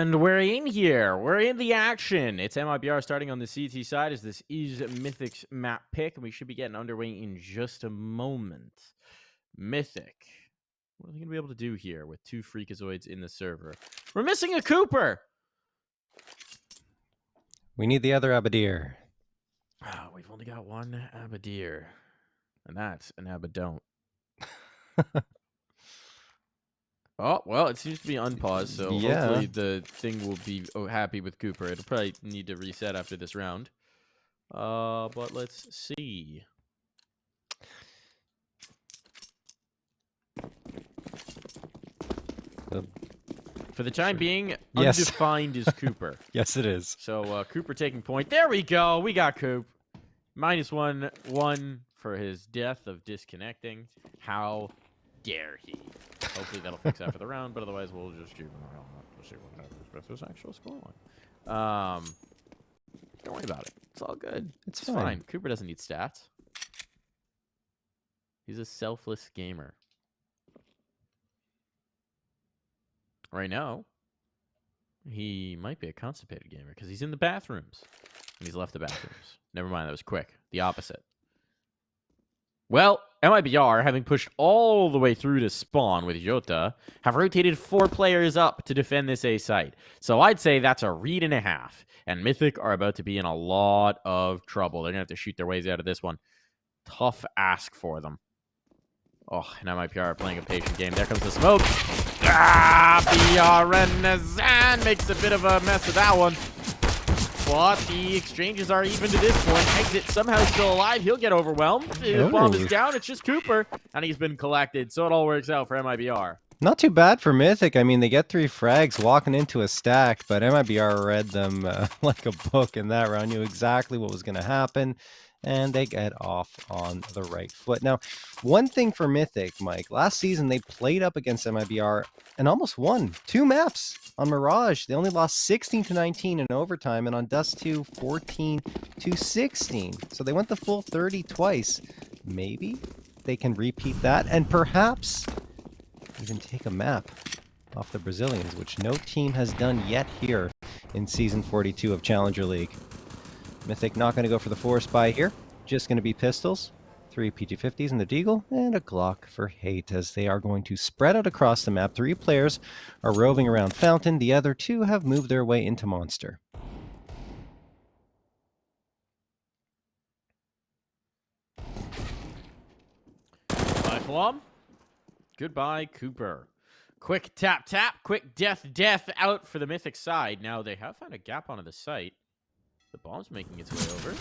And we're in here. We're in the action. It's MIBR starting on the CT side, as this is Mythic's map pick, and we should be getting underway in just a moment. Mythic. What are they going to be able to do here with two Freakazoids in the server? We're missing a Cooper! We need the other Abadir. Oh, we've only got one Abadir. And that's an Abadont. Oh, well, it seems to be unpaused, so hopefully the thing will be happy with Cooper. It'll probably need to reset after this round. But let's see. For the time being, undefined is Cooper. Yes, it is. So Cooper taking point. There we go. We got Coop. -1 for his death of disconnecting. How dare he? Hopefully that'll fix after the round, but otherwise we'll just keep him around. We'll see what happens with his actual scoreline. Don't worry about it. It's all good. It's fine. Cooper doesn't need stats. He's a selfless gamer. Right now, he might be a constipated gamer because he's in the bathrooms. And he's left the bathrooms. Never mind, that was quick. The opposite. Well, MIBR, having pushed all the way through to spawn with Jota, have rotated 4 players up to defend this A site. So I'd say that's a read and a half. And Mythic are about to be in a lot of trouble. They're going to have to shoot their ways out of this one. Tough ask for them. Oh, and MIBR are playing a patient game. There comes the smoke. BRN makes a bit of a mess of that one. But the exchanges are even to this point. Exit somehow still alive. He'll get overwhelmed. The bomb is down. It's just Cooper. And he's been collected. So it all works out for MIBR. Not too bad for Mythic. I mean, they get 3 frags walking into a stack, but MIBR read them like a book in that round. Knew exactly what was going to happen. And they get off on the right foot. Now, one thing for Mythic, Mike, last season they played up against MIBR and almost won 2 maps on Mirage. They only lost 16-19 in overtime, and on Dust 2, 14-16. So they went the full 30 twice. Maybe they can repeat that and perhaps even take a map off the Brazilians, which no team has done yet here in Season 42 of Challenger League. Mythic not going to go for the force buy here. Just going to be pistols, 3 PT-50s in the Deagle, and a Glock for Hate, as they are going to spread out across the map. 3 players are roving around Fountain. The other 2 have moved their way into Monster. Bye, Flom. Goodbye, Cooper. Quick tap, quick death out for the Mythic side. Now, they have found a gap onto the site. The bomb's making its way over.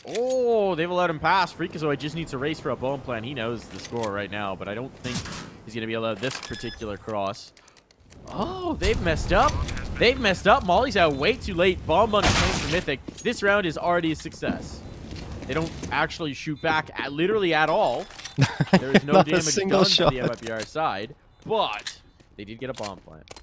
Oh, they've allowed him pass. Freakazoid just needs to race for a bomb plan. He knows the score right now, but I don't think he's going to be allowed this particular cross. Oh, they've messed up. They've messed up. Molly's out way too late. Bomb money claims for Mythic. This round is already a success. They don't actually shoot back literally at all. There is no damage done to the MIBR side, but they did get a bomb plant.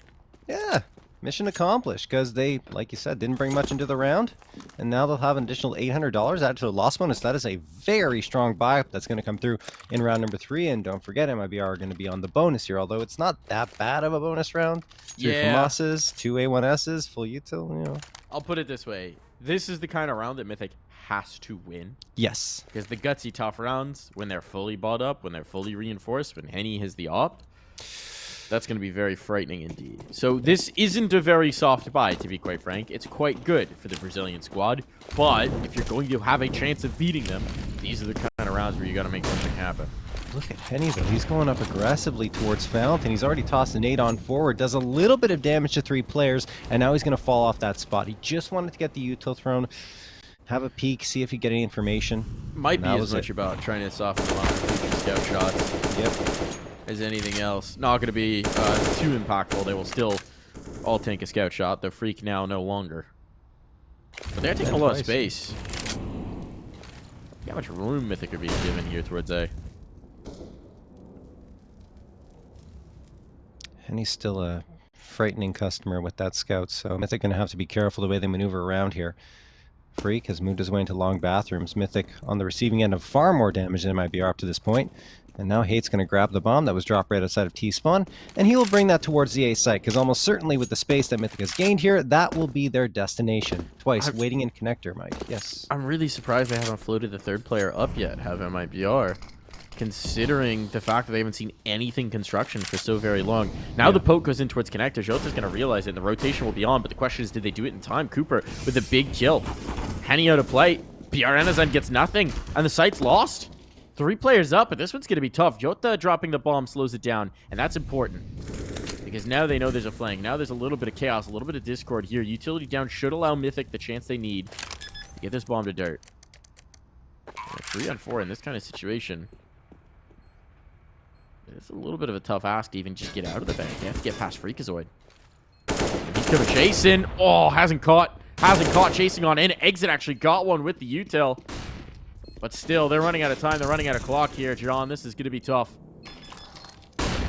Yeah. Mission accomplished, because they, like you said, didn't bring much into the round, and now they'll have an additional $800 added to the loss bonus. That is a very strong buy that's going to come through in round number 3, and don't forget, MIBR are going to be on the bonus here, although it's not that bad of a bonus round. 3 FAMASs, 2 A1Ss, full util, you know. I'll put it this way. This is the kind of round that Mythic has to win. Yes. Because the gutsy tough rounds, when they're fully bought up, when they're fully reinforced, when Henny has the op, that's going to be very frightening indeed. So this isn't a very soft buy, to be quite frank. It's quite good for the Brazilian squad. But if you're going to have a chance of beating them, these are the kind of rounds where you got to make something happen. Look at Henny, though. He's going up aggressively towards Fountain. He's already tossed a nade on forward. Does a little bit of damage to 3 players, and now he's going to fall off that spot. He just wanted to get the util thrown. Have a peek, see if you get any information. Might be as much about trying to soften them up with scout shots. Yep. As anything else. Not going to be too impactful. They will still all tank a scout shot. The Freak now no longer. But they're taking a lot of space. Look how much room Mythic are being given here towards A. And he's still a frightening customer with that scout, so Mythic going to have to be careful the way they maneuver around here. Freak has moved his way into long bathrooms. Mythic on the receiving end of far more damage than MIBR up to this point. And now Hate's going to grab the bomb that was dropped right outside of T-spawn, and he will bring that towards the A site, because almost certainly with the space that Mythic has gained here, that will be their destination. Twice, waiting in connector, Mike. Yes. I'm really surprised they haven't floated the third player up yet, have MIBR, considering the fact that they haven't seen anything construction for so very long. Now the poke goes in towards connector. JOTA's going to realize it, and the rotation will be on, but the question is, did they do it in time? Cooper with a big kill. Henny out of play. BRNSN gets nothing, and the site's lost. 3 players up, but this one's going to be tough. JOTA dropping the bomb slows it down, and that's important. Because now they know there's a flank. Now there's a little bit of chaos, a little bit of discord here. Utility down should allow Mythic the chance they need to get this bomb to dirt. 3 on 4 in this kind of situation. It's a little bit of a tough ask to even just get out of the bank. You have to get past Freakazoid. And he's coming chasing. Oh, hasn't caught. Chasing on in. Exit actually got one with the util. But still, they're running out of time. They're running out of clock here, John. This is going to be tough.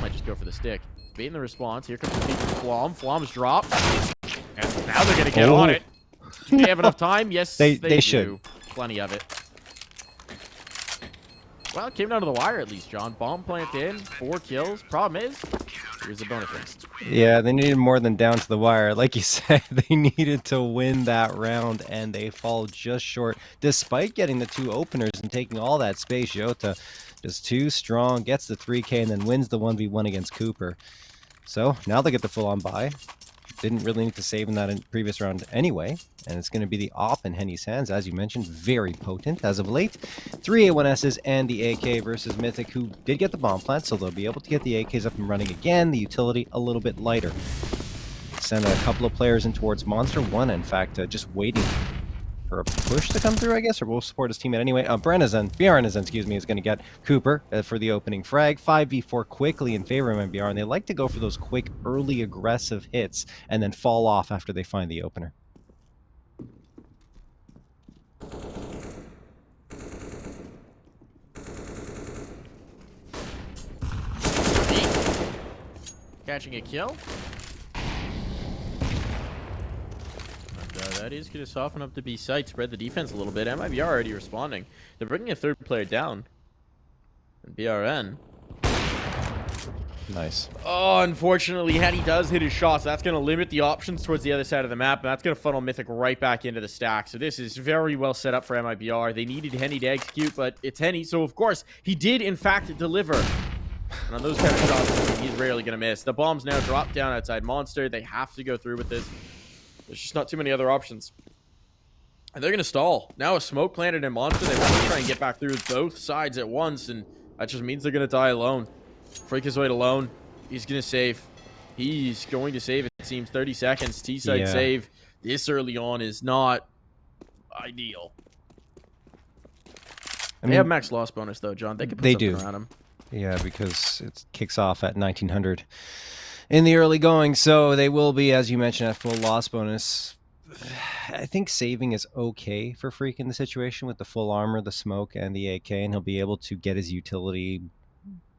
Might just go for the stick. Baiting the response. Here comes the peek from Flom. Flom's dropped. And now they're going to get on it. Do they have enough time? Yes, they do. Should. Plenty of it. Well, it came down to the wire at least, John. Bomb plant in. 4 kills. Problem is, here's the bonus round. Yeah, they needed more than down to the wire. Like you said, they needed to win that round, and they fall just short. Despite getting the 2 openers and taking all that space, JOTA just too strong, gets the 3K, and then wins the 1v1 against Cooper. So now they get the full-on buy. Didn't really need to save in that previous round anyway. And it's going to be the op in Henny's hands, as you mentioned. Very potent as of late. 3 A1Ss and the AK versus Mythic, who did get the bomb plant, so they'll be able to get the AKs up and running again. The utility a little bit lighter. Send a couple of players in towards Monster. One, in fact, just waiting for a push to come through, I guess, or we'll support his teammate anyway. BRNSN, excuse me, is going to get Cooper for the opening frag. 5v4 quickly in favor of MBR, and they like to go for those quick, early, aggressive hits and then fall off after they find the opener. Catching a kill. That is going to soften up the B site, spread the defense a little bit. MIBR already responding. They're bringing a 3rd player down. And BRN. Nice. Oh, unfortunately, Henny does hit his shots. That's going to limit the options towards the other side of the map, and that's going to funnel Mythic right back into the stack. So this is very well set up for MIBR. They needed Henny to execute, but it's Henny, so of course, he did, in fact, deliver. And on those kind of shots, he's rarely going to miss. The bomb's now dropped down outside Monster. They have to go through with this. There's just not too many other options. And they're going to stall. Now a smoke planted in Monster. They want to try and get back through both sides at once, and that just means they're going to die alone. Freakazoid alone. He's going to save. He's going to save, it seems. 30 seconds. T-side save. This early on is not ideal. They have max loss bonus, though, John. They could put something around him. Yeah, because it kicks off at 1900 in the early going, so they will be, as you mentioned, at full loss bonus. I think saving is okay for Freak in the situation with the full armor, the smoke, and the AK, and he'll be able to get his utility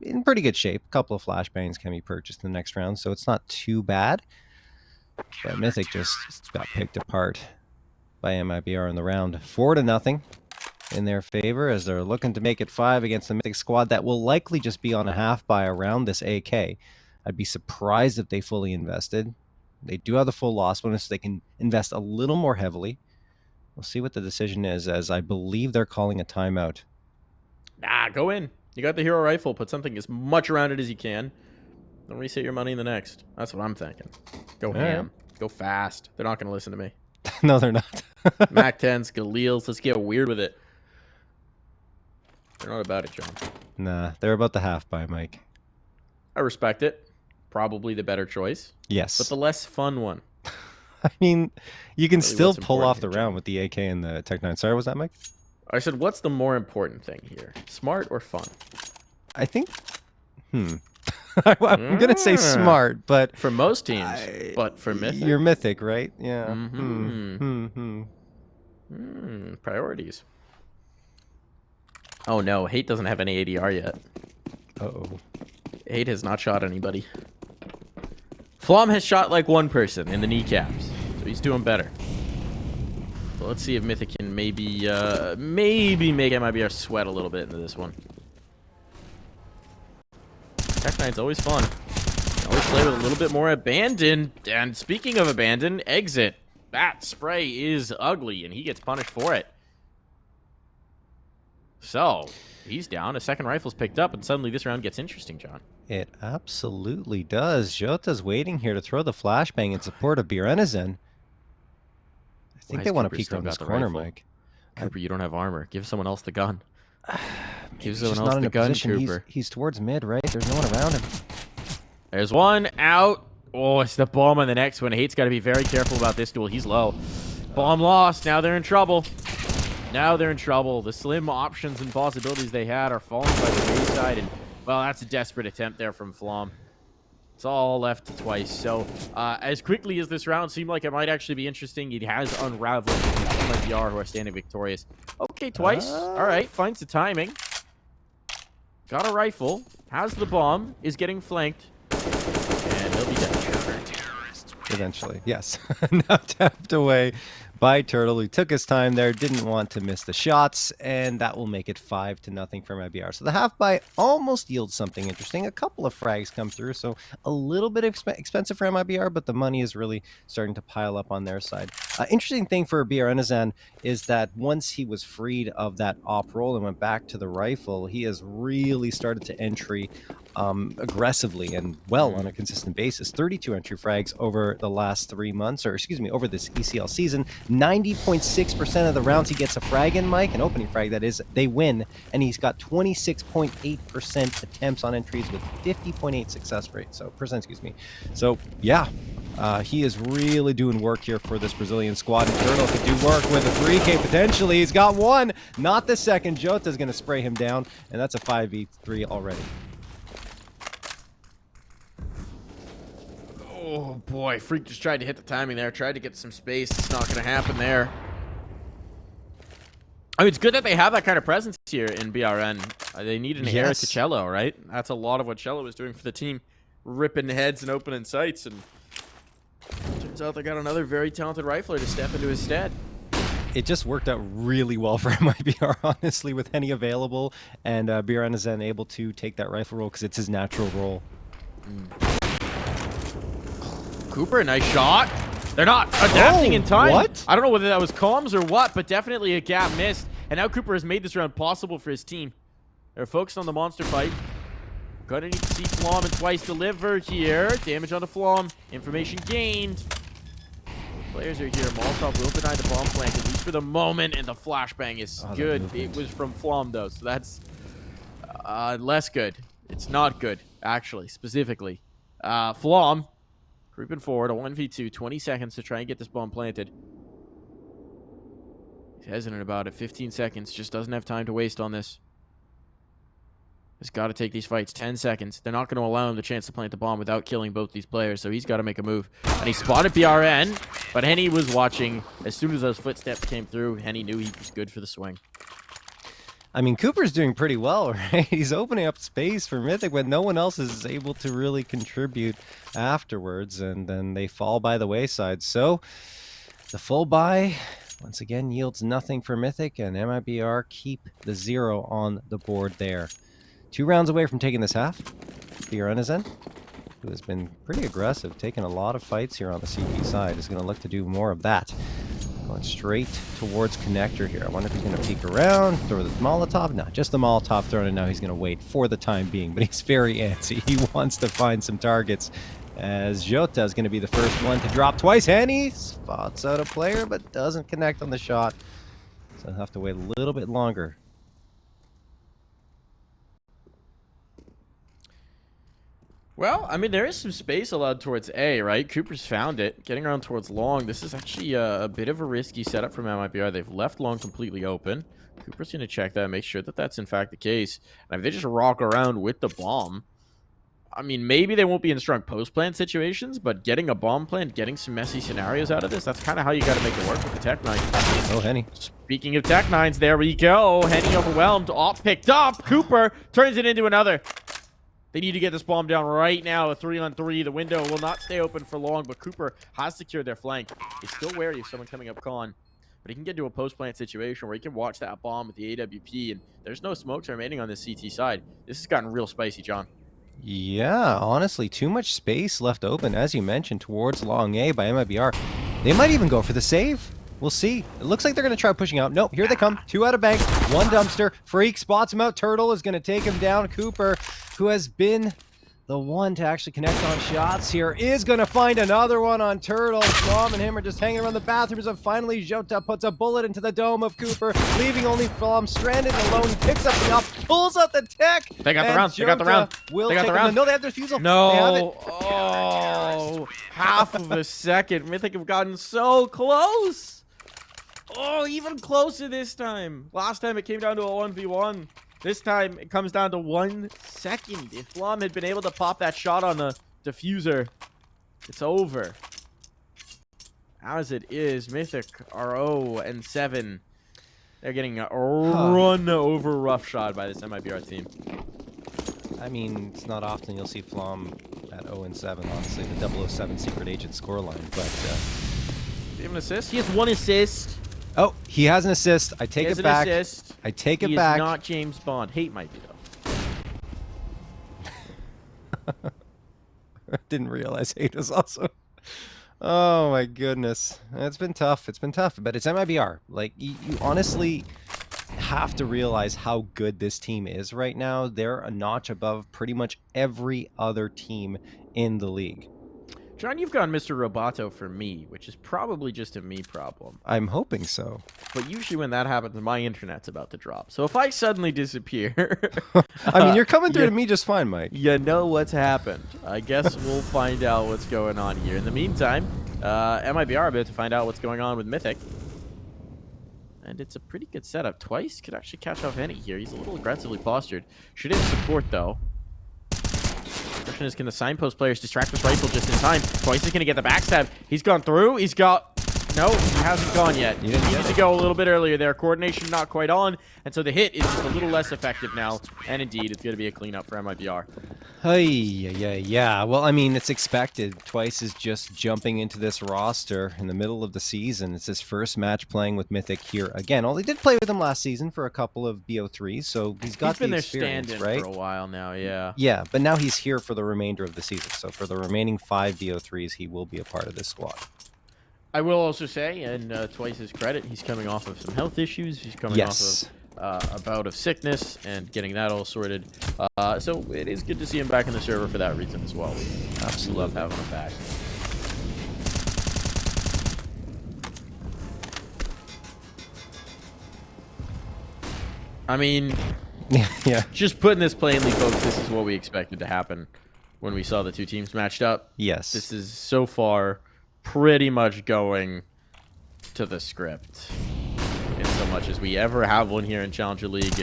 in pretty good shape. A couple of flashbangs can be purchased in the next round, so it's not too bad. But Mythic just got picked apart by MIBR in the round. 4-0 in their favor as they're looking to make it 5 against the Mythic squad that will likely just be on a half buy around this AK. I'd be surprised if they fully invested. They do have the full loss bonus, so they can invest a little more heavily. We'll see what the decision is, as I believe they're calling a timeout. Nah, go in. You got the hero rifle. Put something as much around it as you can. Then reset your money in the next. That's what I'm thinking. Go ham. Go fast. They're not going to listen to me. No, they're not. Mac 10s, Galeals. Let's get weird with it. They're not about it, John. Nah, they're about the half buy, Mike. I respect it. Probably the better choice. Yes. But the less fun one. I mean, you can Really, still pull off the round with the AK and the Tech 9. Sorry, was that Mike? I said, what's the more important thing here? Smart or fun? I think... I'm going to say smart, but... For most teams, but for Mythic? You're Mythic, right? Yeah. Priorities. Oh no, Hate doesn't have any ADR yet. Uh-oh. Hate has not shot anybody. Flom has shot like one person in the kneecaps, so he's doing better. So let's see if Mythic can maybe make MIBR sweat a little bit into this one. Tech9's always fun. Always play with a little bit more abandon. And speaking of abandon, exit. That spray is ugly, and he gets punished for it. So, he's down. A second rifle's picked up, and suddenly this round gets interesting, John. It absolutely does. Jota's waiting here to throw the flashbang in support of Birenizen. I think they want to peek around this corner, Mike. Cooper, you don't have armor. Give someone else the gun. Give someone not else in the a gun, position. Cooper. He's towards mid, right? There's no one around him. There's one out. Oh, it's the bomb on the next one. Hate's got to be very careful about this duel. He's low. Bomb lost. Now they're in trouble. Now they're in trouble. The slim options and possibilities they had are falling by the wayside. And, well, that's a desperate attempt there from Flom. It's all left twice. So, as quickly as this round seemed like it might actually be interesting, it has unraveled. MIBR, who are standing victorious. Okay, twice. All right, finds the timing. Got a rifle. Has the bomb. Is getting flanked. And he'll be dead. Eventually, yes. Now tapped away by Turtle, who took his time there, didn't want to miss the shots, and that will make it 5-0 for MIBR. So the half buy almost yields something interesting. A couple of frags come through, so a little bit expensive for MIBR, but the money is really starting to pile up on their side. Interesting thing for Birenizen is that once he was freed of that op roll and went back to the rifle, he has really started to entry aggressively and well on a consistent basis. 32 entry frags over the last 3 months, or excuse me, over this ECL season. 90.6% of the rounds he gets a frag in, Mike, an opening frag that is, they win, and he's got 26.8% attempts on entries with 50.8 success rate. So So yeah, he is really doing work here for this Brazilian squad, and Turtle could do work with a 3K potentially. He's got one, not the second. Jota's going to spray him down, and that's a 5v3 already. Oh, boy. Freak just tried to hit the timing there. Tried to get some space. It's not going to happen there. I mean, it's good that they have that kind of presence here in BRN. They need an heir to Cello, right? That's a lot of what Cello is doing for the team. Ripping heads and opening sights. And turns out they got another very talented rifler to step into his stead. It just worked out really well for MIBR, honestly, with Henny available and Birenizen able to take that rifle role because it's his natural role. Cooper, nice shot. They're not adapting in time. What? I don't know whether that was comms or what, but definitely a gap missed. And now Cooper has made this round possible for his team. They're focused on the monster fight. Gonna need to see Flom and twice deliver here. Damage on the Flom. Information gained. Players are here. Molotov will deny the bomb plant, at least for the moment, and the flashbang is good. It was from Flom, though, so that's less good. It's not good, actually, specifically. Flom creeping forward, a 1v2, 20 seconds to try and get this bomb planted. He's hesitant about it. 15 seconds, just doesn't have time to waste on this. He's got to take these fights. 10 seconds. They're not going to allow him the chance to plant the bomb without killing both these players, so he's got to make a move. And he spotted BRN, but Henny was watching. As soon as those footsteps came through, Henny knew he was good for the swing. I mean, Cooper's doing pretty well, right? He's opening up space for Mythic when no one else is able to really contribute afterwards, and then they fall by the wayside. So the full buy, once again, yields nothing for Mythic, and MIBR keep the 0 on the board there. 2 rounds away from taking this half. Birenizen, who has been pretty aggressive, taking a lot of fights here on the CP side, is going to look to do more of that. Going straight towards connector here. I wonder if he's going to peek around, throw the Molotov. No, just the Molotov thrown, and now he's going to wait for the time being. But he's very antsy. He wants to find some targets, as Jota is going to be the first one to drop twice. Henny spots out a player, but doesn't connect on the shot. So he'll have to wait a little bit longer. Well, I mean, there is some space allowed towards A, right? Cooper's found it. Getting around towards long. This is actually a bit of a risky setup from MIBR. They've left long completely open. Cooper's going to check that, make sure that that's in fact the case. And if they just rock around with the bomb, I mean, maybe they won't be in strong post-plant situations, but getting a bomb plant, getting some messy scenarios out of this, that's kind of how you got to make it work with the Tech-9. Oh, Henny. Speaking of Tech-9s, there we go. Henny overwhelmed. Op picked up. Cooper turns it into another. They need to get this bomb down right now. A 3-on-3. The window will not stay open for long, but Cooper has secured their flank. He's still wary of someone coming up con, but he can get to a post-plant situation where he can watch that bomb with the AWP, and there's no smokes remaining on this CT side. This has gotten real spicy, John. Yeah, honestly, too much space left open, as you mentioned, towards long A by MIBR. They might even go for the save. We'll see. It looks like they're going to try pushing out. Nope, here they come. 2 out of bank, 1 dumpster. Freak spots him out. Turtle is going to take him down. Cooper, who has been the one to actually connect on shots here, is going to find another one on Turtle. Flom and him are just hanging around the bathrooms, and finally Jota puts a bullet into the dome of Cooper, leaving only Flom stranded and alone. He picks up the op, pulls out the tech. They got the round. They got the round. They got the round. No, they have the defusal. No. They have it. Oh, half of a second. Mythic have gotten so close. Oh, even closer this time. Last time it came down to a 1v1. This time it comes down to 1 second. If Flom had been able to pop that shot on the diffuser, it's over. As it is, Mythic are 0-7. They're getting a run over roughshod by this MIBR team. I mean, it's not often you'll see Flom at 0-7, honestly, the 007 secret agent scoreline, but... Does he have an assist? He has 1 assist. Oh, he has an assist. I take it back. Assist. I take it he back. He is not James Bond. Hate might be, though. Didn't realize Hate was also... Oh, my goodness. It's been tough. It's been tough, but it's MIBR. Like, you honestly have to realize how good this team is right now. They're a notch above pretty much every other team in the league. John, you've gone Mr. Roboto for me, which is probably just a me problem. I'm hoping so. But usually when that happens, my internet's about to drop. So if I suddenly disappear... I mean, you're coming through to me just fine, Mike. You know what's happened. I guess we'll find out what's going on here. In the meantime, MIBR are about to find out what's going on with Mythic. And it's a pretty good setup. Twice could actually catch off Henny here. He's a little aggressively postured. Should hit support, though. Question is, can the signpost players distract this rifle just in time? Twice is going to get the backstab. He's gone through. He's got... No, he hasn't gone yet. He needed to go a little bit earlier there. Coordination not quite on. And so the hit is just a little less effective now. And indeed, it's going to be a cleanup for MIBR. Yeah. Well, I mean, it's expected. Twice is just jumping into this roster in the middle of the season. It's his first match playing with Mythic here again. Well, he did play with them last season for a couple of BO3s, so he's got the experience, been there stand-in right? for a while now, yeah. Yeah, but now he's here for the remainder of the season. So for the remaining 5 BO3s, he will be a part of this squad. I will also say, and Twice's credit, he's coming off of some health issues. He's coming off of a bout of sickness and getting that all sorted. So it is good to see him back in the server for that reason as well. Absolutely love having him back. I mean, yeah. Just putting this plainly, folks, this is what we expected to happen when we saw the two teams matched up. Yes. This is so far pretty much going to the script. In so much as we ever have one here in Challenger League,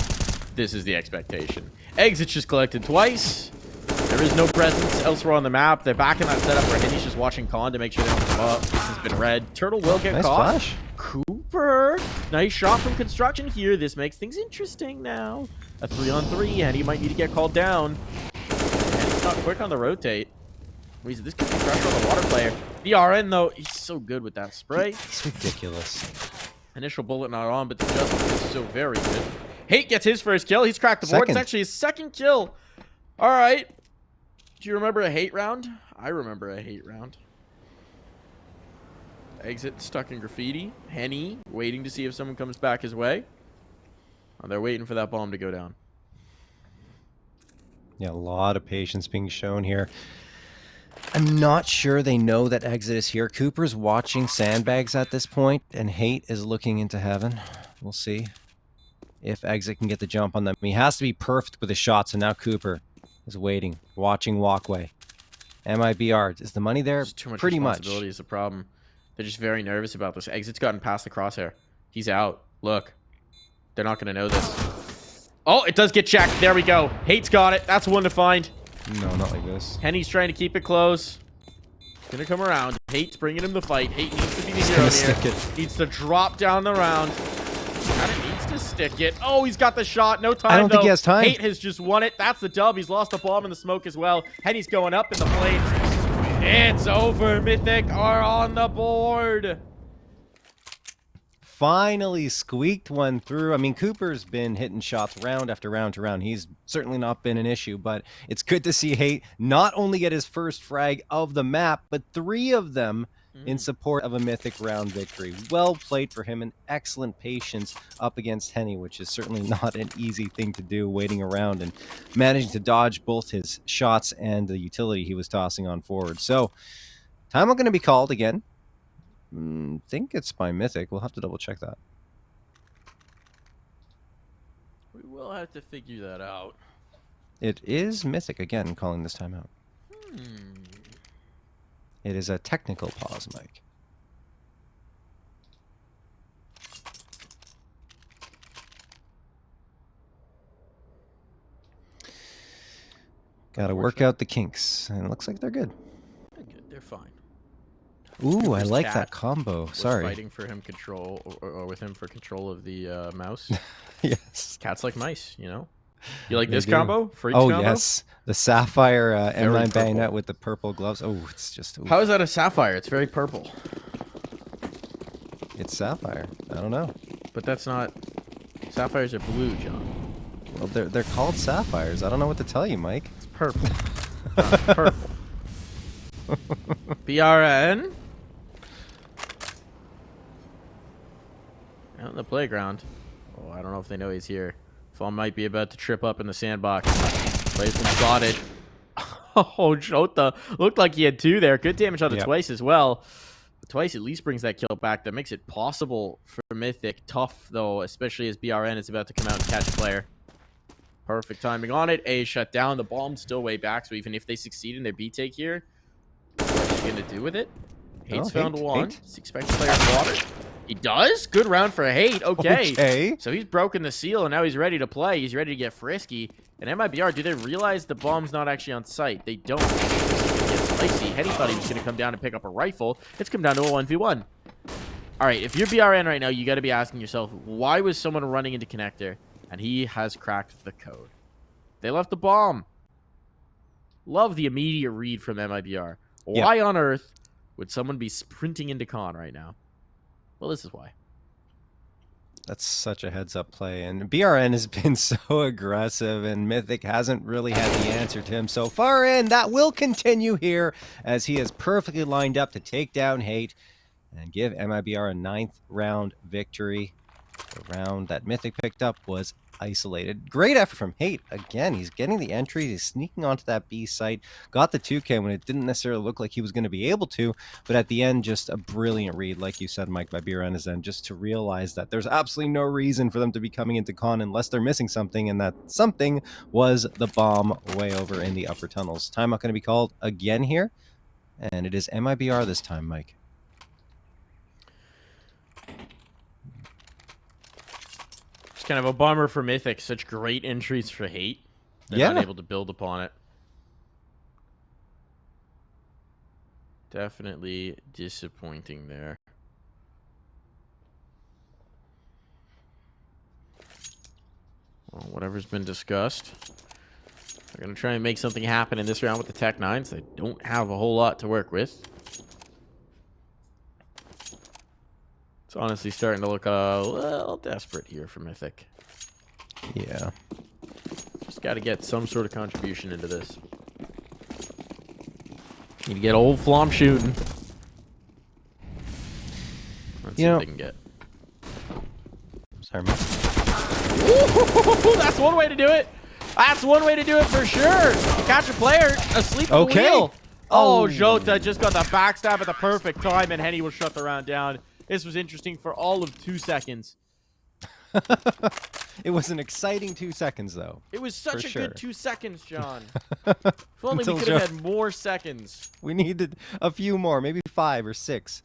this is the expectation. Exits just collected twice. There is no presence elsewhere on the map. They're back in that setup where Henny's just watching Con to make sure they don't come up. This has been red. Turtle will get caught. Flash. Cooper. Nice shot from construction here. This makes things interesting now. A 3-on-3, and he might need to get called down. And he's not quick on the rotate. This could be pressure on the water player. The RN, though, he's so good with that spray. It's ridiculous. Initial bullet not on, but the justice is so very good. Hate gets his first kill. He's cracked the board. It's actually his second kill. All right. Do you remember a hate round? I remember a hate round. Exit stuck in graffiti. Henny waiting to see if someone comes back his way. Oh, they're waiting for that bomb to go down. Yeah, a lot of patience being shown here. I'm not sure they know that Exit is here. Cooper's watching sandbags at this point, and Hate is looking into heaven. We'll see if Exit can get the jump on them. He has to be perfect with his shots, and now Cooper is waiting, watching walkway. MIBR, is the money there? Too much pretty much. Responsibility is the problem. They're just very nervous about this. Exit's gotten past the crosshair. He's out. Look. They're not going to know this. Oh, it does get checked. There we go. Hate's got it. That's one to find. No, not like this. Henny's trying to keep it close. Gonna come around. Hate's bringing him the fight. Hate needs to be the hero here. Needs to drop down the round. Kinda needs to stick it. Oh, he's got the shot. No time, I don't think he has time. Hate has just won it. That's the dub. He's lost the bomb in the smoke as well. Henny's going up in the flames. It's over. Mythic are on the board. finally squeaked one through. I mean, Cooper's been hitting shots round after round to round. He's certainly not been an issue, but it's good to see Hate not only get his first frag of the map, but 3 of them in support of a Mythic round victory. Well played for him, and excellent patience up against Henny, which is certainly not an easy thing to do, waiting around and managing to dodge both his shots and the utility he was tossing on forward. So, timeout going to be called again. Think it's by Mythic. We'll have to double check that. We will have to figure that out. It is Mythic again calling this timeout. It is a technical pause, Mike. Got to work out the kinks, and it looks like they're good. They're good. They're fine. Ooh, I like cat that combo. Sorry. Fighting for him control, or with him for control of the mouse. Yes. Cats like mice, you know. You like They this do. combo? Freaks Oh, combo? yes. The Sapphire M9 purple. bayonet with the purple gloves. Oh, it's just... Ooh. How is that a sapphire? It's very purple. It's Sapphire. I don't know. But that's not... Sapphires are blue, John. Well, they're called Sapphires. I don't know what to tell you, Mike. It's purple. Purple. BRN? Out in the playground. Oh, I don't know if they know he's here. Fall might be about to trip up in the sandbox. Players been spotted. Oh, Jota looked like he had 2 there. Good damage on the twice as well. The twice at least brings that kill back. That makes it possible for Mythic. Tough, though, especially as BRN is about to come out and catch a player. Perfect timing on it. A shut down. The bomb's still way back, so even if they succeed in their B take here, what's he going to do with it? Hate's found one. He's expecting player in water. He does? Good round for Hate. Okay. So he's broken the seal, and now he's ready to play. He's ready to get frisky. And MIBR, do they realize the bomb's not actually on site? They don't. It's spicy. Henny thought he was going to come down and pick up a rifle. It's come down to a 1v1. All right, if you're BRN right now, you got to be asking yourself, why was someone running into connector? And he has cracked the code. They left the bomb. Love the immediate read from MIBR. Why on earth would someone be sprinting into con right now? Well, this is why. That's such a heads-up play, and BRN has been so aggressive, and Mythic hasn't really had the answer to him so far, and that will continue here as he is perfectly lined up to take down Hate and give MIBR a 9th round victory. The round that Mythic picked up was isolated. Great effort from Hate. Again, he's getting the entry. He's sneaking onto that B site. Got the 2K when it didn't necessarily look like he was going to be able to. But at the end, just a brilliant read, like you said, Mike, by BRN is then just to realize that there's absolutely no reason for them to be coming into con unless they're missing something. And that something was the bomb way over in the upper tunnels. Timeout going to be called again here. And it is MIBR this time, Mike. Kind of a bummer for Mythic. Such great entries for Hate. They're not able to build upon it. Definitely disappointing there. Well, whatever's been discussed. They're going to try and make something happen in this round with the Tech 9s. They don't have a whole lot to work with. It's honestly starting to look a little desperate here for Mythic. Yeah. Just got to get some sort of contribution into this. Need to get old Flom shooting. Let's see what they can get. Sorry, man. Ooh, that's one way to do it. That's one way to do it for sure. Catch a player asleep at the wheel. Oh, Jota just got the backstab at the perfect time, and Henny will shut the round down. This was interesting for all of 2 seconds. It was an exciting 2 seconds, though. It was such a good 2 seconds, John. If only we could have had more seconds. We needed a few more, maybe 5 or 6.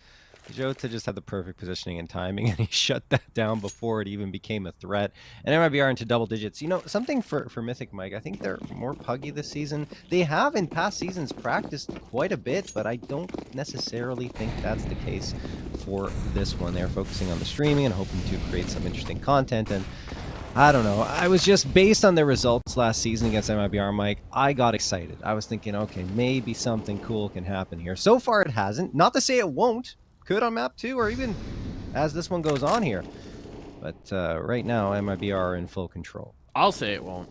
Jota just had the perfect positioning and timing, and he shut that down before it even became a threat. And MIBR into double digits. You know, something for Mythic, Mike, I think they're more puggy this season. They have in past seasons practiced quite a bit, but I don't necessarily think that's the case for this one. They're focusing on the streaming and hoping to create some interesting content, and I don't know. I was just, based on their results last season against MIBR, Mike, I got excited. I was thinking, okay, maybe something cool can happen here. So far, it hasn't. Not to say it won't. Could on map 2, or even as this one goes on here. But right now, MIBR are in full control. I'll say it won't.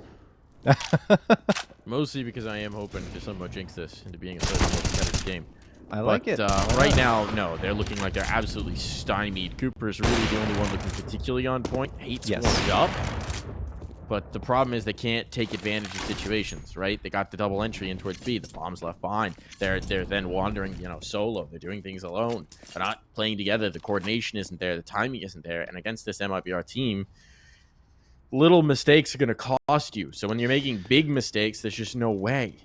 Mostly because I am hoping to somewhat jinx this into being a slightly more competitive game. I like it. Right now, no, they're looking like they're absolutely stymied. Cooper's really the only one looking particularly on point. Hate's warmed up. But the problem is they can't take advantage of situations, right? They got the double entry in towards B. The bomb's left behind. They're then wandering, you know, solo. They're doing things alone. They're not playing together. The coordination isn't there. The timing isn't there. And against this MIBR team, little mistakes are going to cost you. So when you're making big mistakes, there's just no way.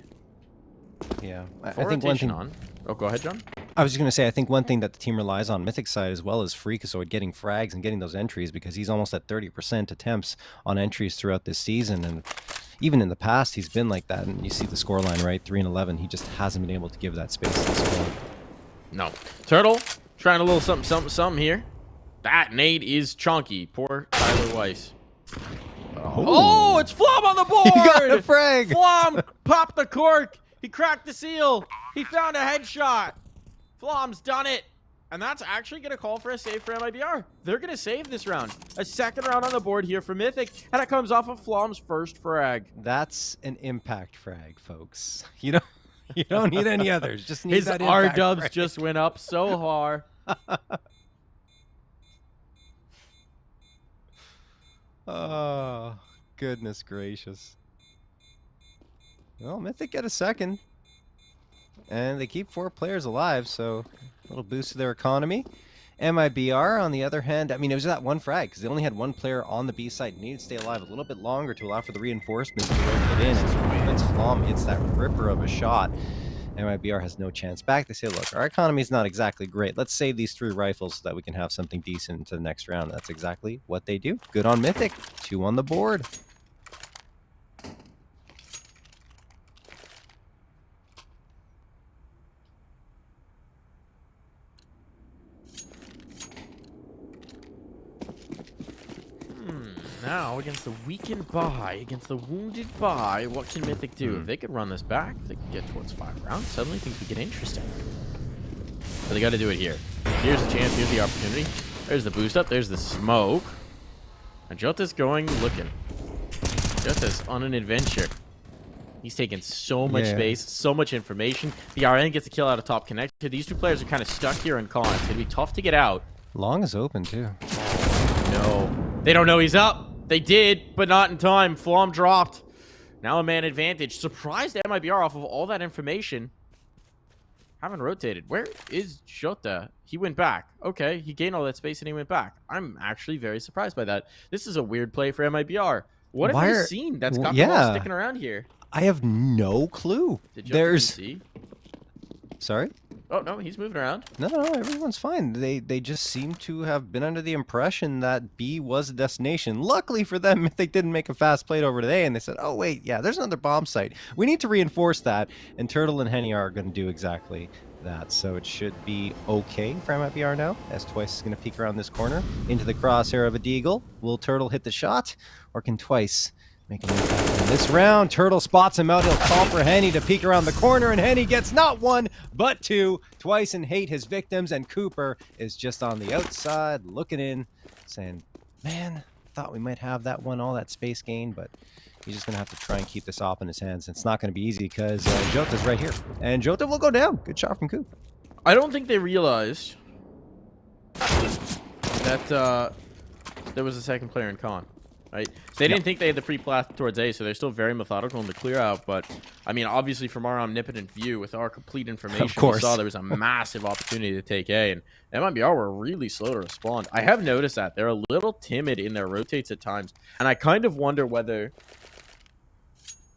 Yeah. I Full think one thing... on. Oh, go ahead, John. I was just going to say, I think one thing that the team relies on Mythic side as well is Freakazoid getting frags and getting those entries, because he's almost at 30% attempts on entries throughout this season. And even in the past, he's been like that. And you see the scoreline, right? 3-11. He just hasn't been able to give that space to score. No. Turtle, trying a little something here. That nade is chunky. Poor Tyler Weiss. Oh, it's Flom on the board! He got a frag! Flom popped the cork. He cracked the seal. He found a headshot. Flom's done it. And that's actually going to call for a save for MIBR. They're going to save this round. A second round on the board here for Mythic. And it comes off of Flom's first frag. That's an impact frag, folks. You don't need any others. Just need His that R impact dubs frag. just went up so hard. Oh, goodness gracious. Well, Mythic get a second. And they keep 4 players alive, so a little boost to their economy. MIBR, on the other hand, I mean, it was that one frag, because they only had 1 player on the B side. Needed to stay alive a little bit longer to allow for the reinforcements to rotate in. And once Flom hits that ripper of a shot, MIBR has no chance back. They say, look, our economy is not exactly great. Let's save these 3 rifles so that we can have something decent into the next round. That's exactly what they do. Good on Mythic. 2 on the board. Now, against the weakened buy, against the wounded buy, what can Mythic do? If they could run this back, if they could get towards 5 rounds, suddenly things could get interesting. But they got to do it here. Here's the chance, here's the opportunity. There's the boost up, there's the smoke. And Jota's going looking. Jota's on an adventure. He's taking so much space, so much information. The RN gets a kill out of top connector. These 2 players are kind of stuck here in con. It's going to be tough to get out. Long is open, too. No. They don't know he's up. They did, but not in time. Flom dropped. Now a man advantage. Surprised MIBR off of all that information. Haven't rotated. Where is Jota? He went back. Okay, he gained all that space and he went back. I'm actually very surprised by that. This is a weird play for MIBR. What have they seen that's got them all sticking around here? I have no clue. Did Jota see? Sorry? Oh, no, he's moving around. No, everyone's fine. They just seem to have been under the impression that B was a destination. Luckily for them, they didn't make a fast plate over today, and they said, oh, wait, yeah, there's another bomb site. We need to reinforce that, and Turtle and Henny are going to do exactly that. So it should be okay for MIBR now, as Twice is going to peek around this corner into the crosshair of a Deagle. Will Turtle hit the shot, or can Twice make an impact in this round? Turtle spots him out. He'll call for Henny to peek around the corner, and Henny gets not 1, but 2. Twice and hate his victims, and Cooper is just on the outside looking in, saying, man, thought we might have that one, all that space gain, but he's just going to have to try and keep this off in his hands. It's not going to be easy because Jota's right here, and Jota will go down. Good shot from Coop. I don't think they realized that there was a second player in con. Right? So they didn't think they had the free path towards A, so they're still very methodical in the clear out. But, I mean, obviously from our omnipotent view, with our complete information, we saw there was a massive opportunity to take A. And MIBR were really slow to respond. I have noticed that. They're a little timid in their rotates at times. And I kind of wonder whether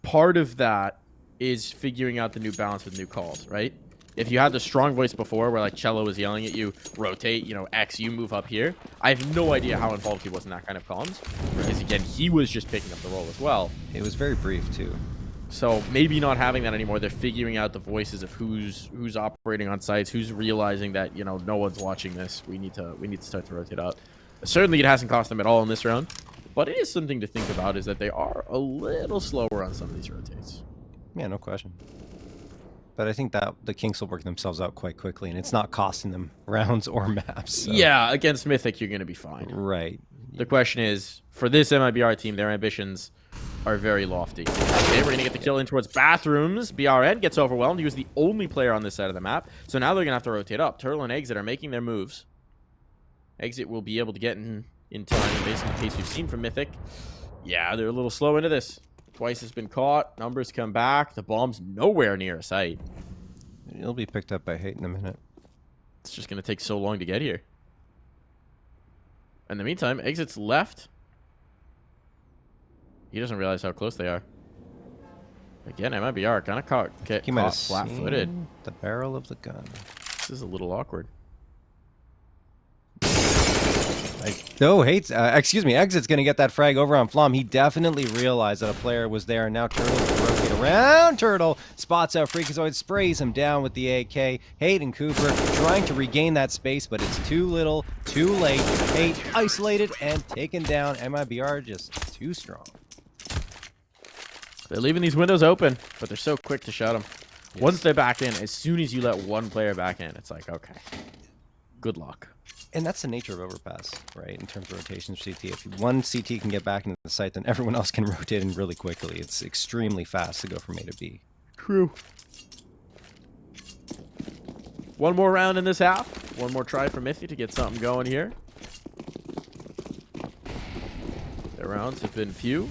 part of that is figuring out the new balance with new calls, right? If you had the strong voice before where like Cello was yelling at you, rotate, you know, X, you move up here. I have no idea how involved he was in that kind of comms. Because again, he was just picking up the role as well. It was very brief too. So maybe not having that anymore. They're figuring out the voices of who's operating on sites, who's realizing that, you know, no one's watching this. We need to start to rotate up. Certainly it hasn't cost them at all in this round. But it is something to think about, is that they are a little slower on some of these rotates. Yeah, no question. But I think that the Kinks will work themselves out quite quickly, and it's not costing them rounds or maps. So. Yeah, against Mythic, you're going to be fine. Right. The question is, for this MIBR team, their ambitions are very lofty. Okay, we're going to get the kill in towards bathrooms. BRN gets overwhelmed. He was the only player on this side of the map. So now they're going to have to rotate up. Turtle and Exit are making their moves. Exit will be able to get in time, based on the pace we've seen from Mythic. Yeah, they're a little slow into this. Twice has been caught. Numbers come back. The bomb's nowhere near a site. It'll be picked up by Hate in a minute. It's just going to take so long to get here. In the meantime, Exit's left. He doesn't realize how close they are. Again, MIBR kind of caught flat-footed. The barrel of the gun. This is a little awkward. Exit's going to get that frag over on Flom. He definitely realized that a player was there, and now Turtle will rotate around. Turtle spots out Freakazoid, sprays him down with the AK. Hate and Cooper trying to regain that space, but it's too little, too late. Hate isolated and taken down. MIBR just too strong. They're leaving these windows open, but they're so quick to shut them. Yes. Once they're back in, as soon as you let one player back in, it's like, okay, good luck. And that's the nature of Overpass, right, in terms of rotation for CT. If one CT can get back into the site, then everyone else can rotate in really quickly. It's extremely fast to go from A to B. True. One more round in this half. One more try for Mythic to get something going here. Their rounds have been few.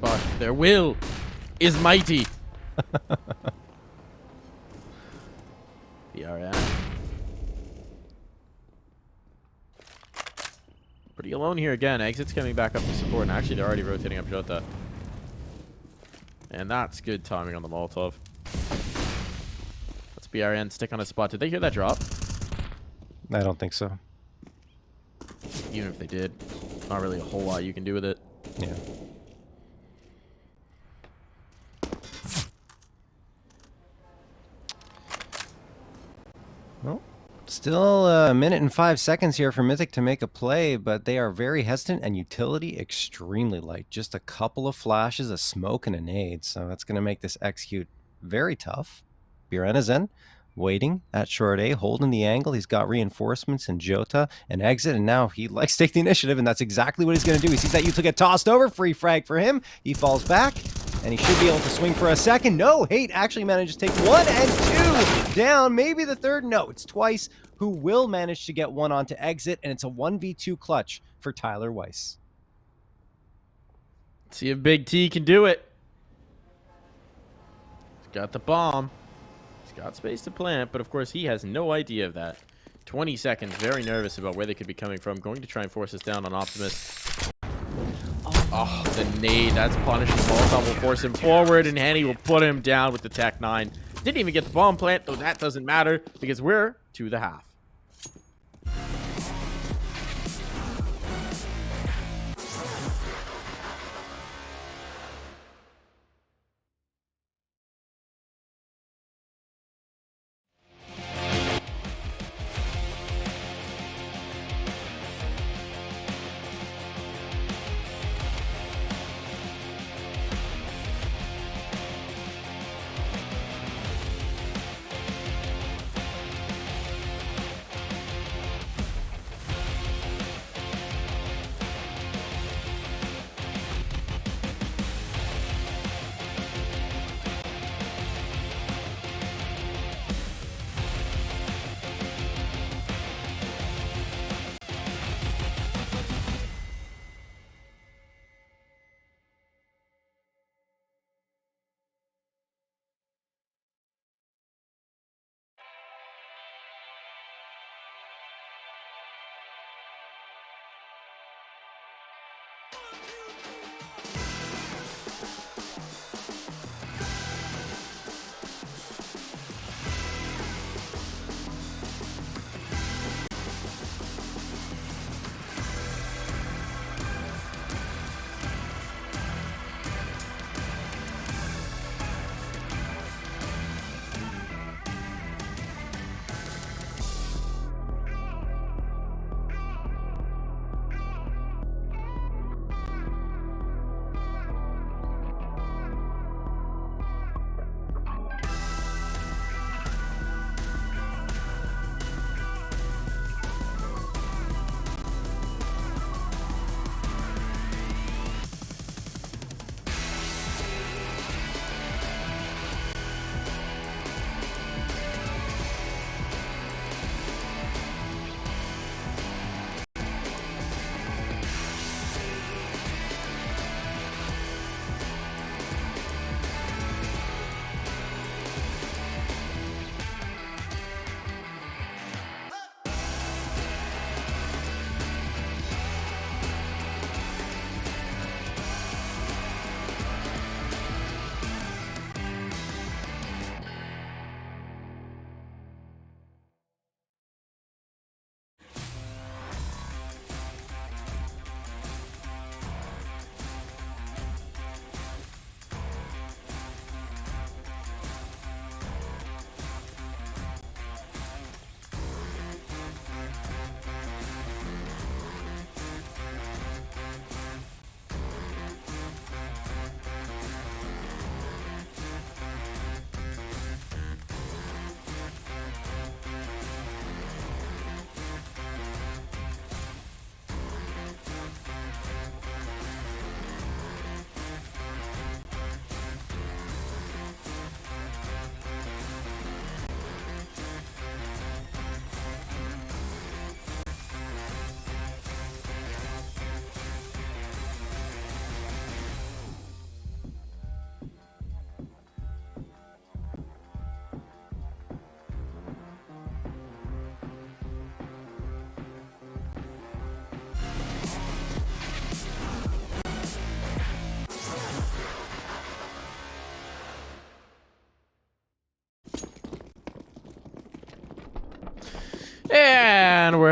But their will is mighty. BRN. Pretty alone here again. Exit's coming back up to support, and actually they're already rotating up Jota. And that's good timing on the Molotov. Let's BRN stick on a spot. Did they hear that drop? I don't think so. Even if they did, not really a whole lot you can do with it. Yeah. Well, still a minute and 5 seconds here for Mythic to make a play, but they are very hesitant and utility extremely light. Just a couple of flashes, a smoke, and a nade. So that's going to make this execute very tough. BRN is in, waiting at short A, holding the angle. He's got reinforcements in Jota and Exit, and now he likes to take the initiative, and that's exactly what he's going to do. He sees that util get tossed over. Free frag for him. He falls back. And he should be able to swing for a second. No, Hate actually manages to take 1 and 2 down. Maybe the third. No, it's Twice who will manage to get one onto Exit. And it's a 1v2 clutch for Tyler Weiss. See if Big T can do it. He's got the bomb. He's got space to plant. But of course, he has no idea of that. 20 seconds. Very nervous about where they could be coming from. Going to try and force us down on Optimus. Oh, the nade. That's punishing. Molotov will force him forward, and Henny will put him down with the Tech 9. Didn't even get the bomb plant, though that doesn't matter because we're to the half.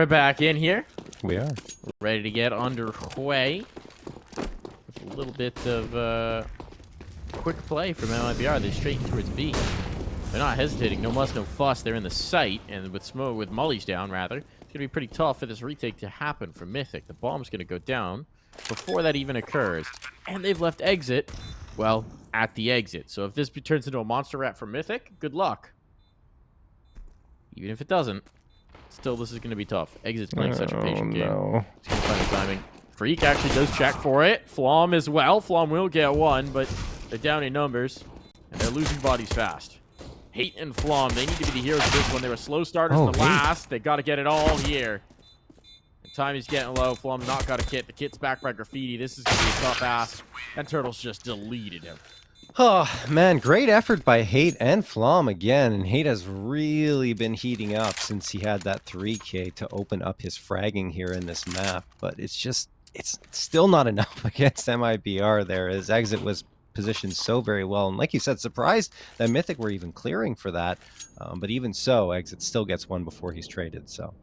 We're back in here. We are. Ready to get underway. With a little bit of quick play from MIBR. They're straight towards B. They're not hesitating. No muss, no fuss. They're in the site. And with mollies down, rather, it's going to be pretty tough for this retake to happen for Mythic. The bomb's going to go down before that even occurs. And they've left exit, well, at the exit. So if this turns into a monster rat for Mythic, good luck. Even if it doesn't, still this is going to be tough. Exit's playing such a patient game. No. He's going to find the timing. Freak actually does check for it. Flom as well. Flom will get one, but they're down in numbers. And they're losing bodies fast. Hate and Flom, they need to be the heroes of this one. They were slow starters in the last. They got to get it all here. The time is getting low. Flom not got a kit. The kit's back by Graffiti. This is going to be a tough ask. And Turtles just deleted him. Oh, man, great effort by Hate and Flom again. And Hate has really been heating up since he had that 3K to open up his fragging here in this map. But it's still not enough against MIBR there, as Exit was positioned so very well. And like you said, surprised that Mythic were even clearing for that. But even so, Exit still gets one before he's traded. So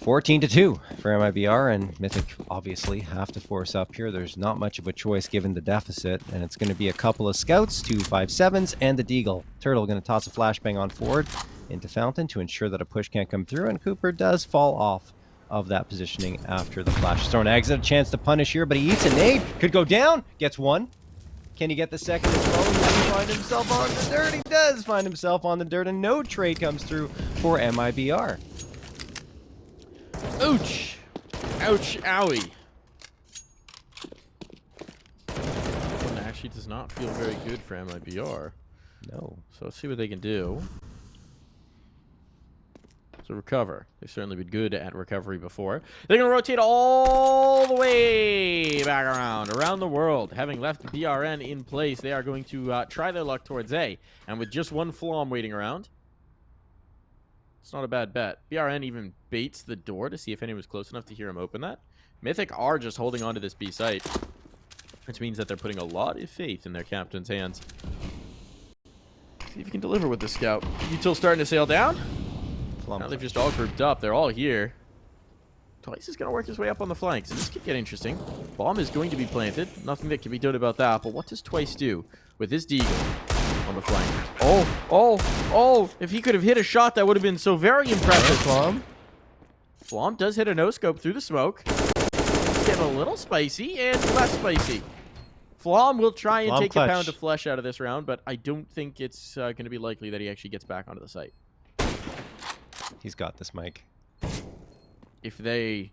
14-2 for MIBR, and Mythic obviously have to force up here. There's not much of a choice given the deficit, and it's going to be a couple of scouts, 2 5.7s, and the Deagle. Turtle going to toss a flashbang on forward into Fountain to ensure that a push can't come through, and Cooper does fall off of that positioning after the flash is thrown. Exit a chance to punish here, but he eats a nade. Could go down. Gets one. Can he get the second as well? Does he find himself on the dirt? He does find himself on the dirt, and no trade comes through for MIBR. Ouch! Ouch, owie. One actually does not feel very good for MIBR. No. So let's see what they can do. So recover. They've certainly been good at recovery before. They're going to rotate all the way back around the world. Having left BRN in place, they are going to try their luck towards A. And with just one Flom waiting around, it's not a bad bet. BRN even baits the door to see if anyone's close enough to hear him open that. Mythic are just holding on to this B site, which means that they're putting a lot of faith in their captain's hands. See if you can deliver with the scout. Util starting to sail down. Now they've just all grouped up. They're all here. Twice is going to work his way up on the flanks. This could get interesting. Bomb is going to be planted. Nothing that can be done about that. But what does Twice do with his Deagle on the flank? Oh! If he could have hit a shot, that would have been so very impressive. Flom. Flom does hit a no-scope through the smoke. It's getting a little spicy and less spicy. Flom will try and take a pound of flesh out of this round, but I don't think it's going to be likely that he actually gets back onto the site. He's got this, Mike. If they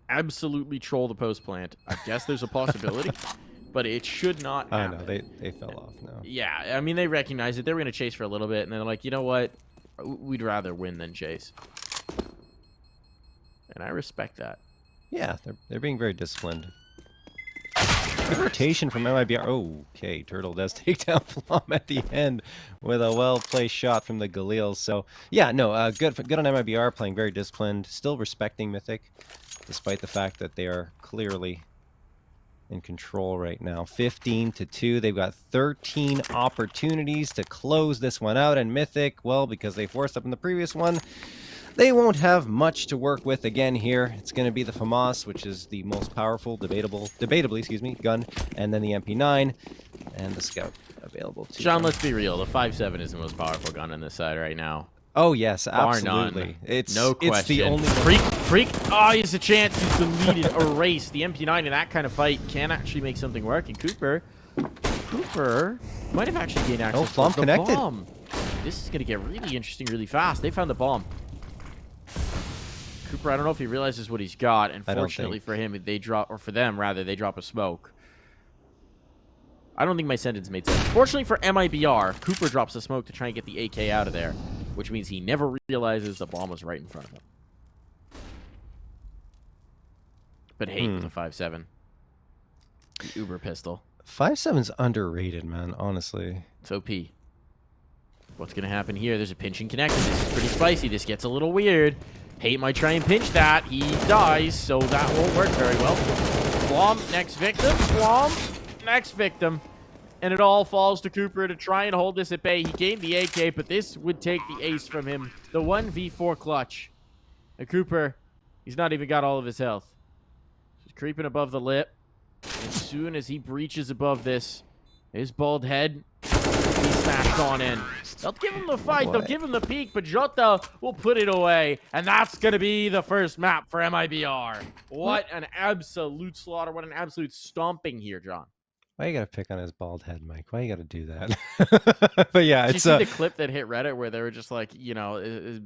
absolutely troll the post plant, I guess there's a possibility, but it should not happen. Oh, no, they fell off now. Yeah, I mean, they recognize it. They were going to chase for a little bit, and they're like, you know what? We'd rather win than chase. And I respect that. Yeah, they're being very disciplined. Good rotation from MIBR. Okay, Turtle does take down Flom at the end with a well-placed shot from the Galil. So, yeah, no, good on MIBR, playing very disciplined, still respecting Mythic, despite the fact that they are clearly in control right now. 15-2. They've got 13 opportunities to close this one out, and Mythic, well, because they forced up in the previous one, they won't have much to work with again here. It's going to be the FAMAS, which is the most powerful, debatably, gun, and then the MP9, and the Scout available too. John, let's be real. The 5.7 is the most powerful gun on this side right now. Oh, yes, absolutely. It's no question. It's the only one. Freak. Oh, he has a chance. He's deleted, erased. The MP9 in that kind of fight can actually make something work. And Cooper might have actually gained access to the connected. bomb. This is going to get really interesting really fast. They found the bomb. Cooper, I don't know if he realizes what he's got, and fortunately for him, they drop, or for them rather, they drop a smoke. I don't think my sentence made sense. Fortunately for MIBR, Cooper drops a smoke to try and get the AK out of there, which means he never realizes the bomb was right in front of him. But Hate with a 5.7. The Uber pistol. 5.7's underrated, man, honestly. It's OP. What's going to happen here? There's a pinch and connect. This is pretty spicy. This gets a little weird. Hate might try and pinch that. He dies, so that won't work very well. Flom, next victim. Flom, next victim. And it all falls to Cooper to try and hold this at bay. He gained the AK, but this would take the ace from him. The 1v4 clutch And Cooper, he's not even got all of his health. He's creeping above the lip. As soon as he breaches above this, his bald head, he smashed on in. They'll give him the fight, they'll give him the peek, but Jota will put it away. And that's going to be the first map for MIBR. What an absolute slaughter. What an absolute stomping here, John. Why you gotta pick on his bald head, Mike? Why you gotta do that? But yeah, Did it's you see the clip that hit Reddit where they were just like, you know,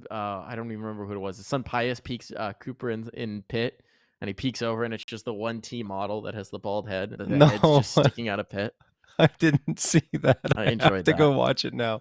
I don't even remember who it was. His son Pius peeks Cooper in pit, and he peeks over, and it's just the 1T model that has the bald head. The head's just sticking out of pit. I didn't see that. I enjoyed have to that. go watch it now.